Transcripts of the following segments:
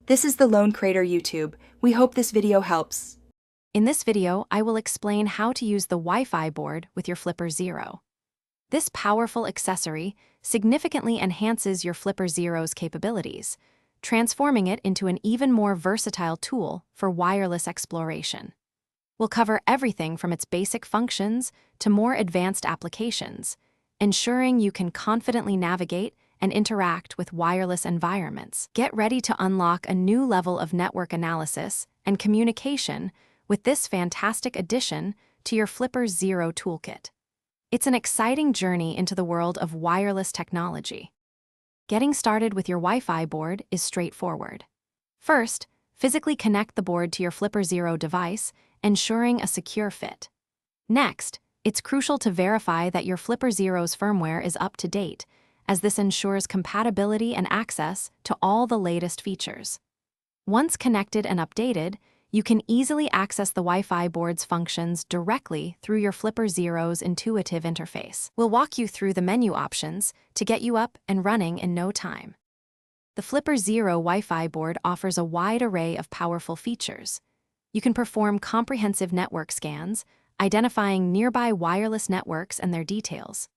This is the Lone Crater YouTube. We hope this video helps. In this video, I will explain how to use the Wi-Fi board with your Flipper Zero. This powerful accessory significantly enhances your Flipper Zero's capabilities, transforming it into an even more versatile tool for wireless exploration. We'll cover everything from its basic functions to more advanced applications, ensuring you can confidently navigate and interact with wireless environments. Get ready to unlock a new level of network analysis and communication with this fantastic addition to your Flipper Zero toolkit. It's an exciting journey into the world of wireless technology. Getting started with your Wi-Fi board is straightforward. First, physically connect the board to your Flipper Zero device, ensuring a secure fit. Next, it's crucial to verify that your Flipper Zero's firmware is up to date, as this ensures compatibility and access to all the latest features. Once connected and updated, you can easily access the Wi-Fi board's functions directly through your Flipper Zero's intuitive interface. We'll walk you through the menu options to get you up and running in no time. The Flipper Zero Wi-Fi board offers a wide array of powerful features. You can perform comprehensive network scans, identifying nearby wireless networks and their details.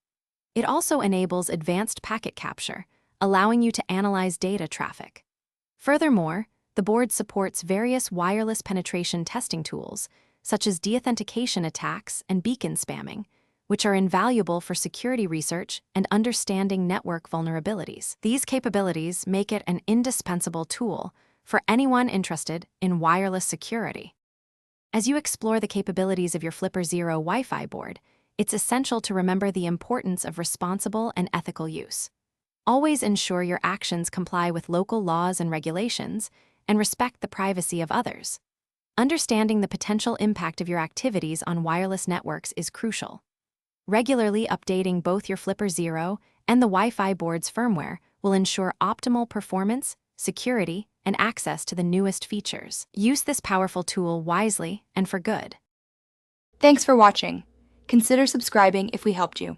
It also enables advanced packet capture, allowing you to analyze data traffic. Furthermore, the board supports various wireless penetration testing tools, such as deauthentication attacks and beacon spamming, which are invaluable for security research and understanding network vulnerabilities. These capabilities make it an indispensable tool for anyone interested in wireless security. As you explore the capabilities of your Flipper Zero Wi-Fi board, it's essential to remember the importance of responsible and ethical use. Always ensure your actions comply with local laws and regulations and respect the privacy of others. Understanding the potential impact of your activities on wireless networks is crucial. Regularly updating both your Flipper Zero and the Wi-Fi board's firmware will ensure optimal performance, security, and access to the newest features. Use this powerful tool wisely and for good. Thanks for watching. Consider subscribing if we helped you.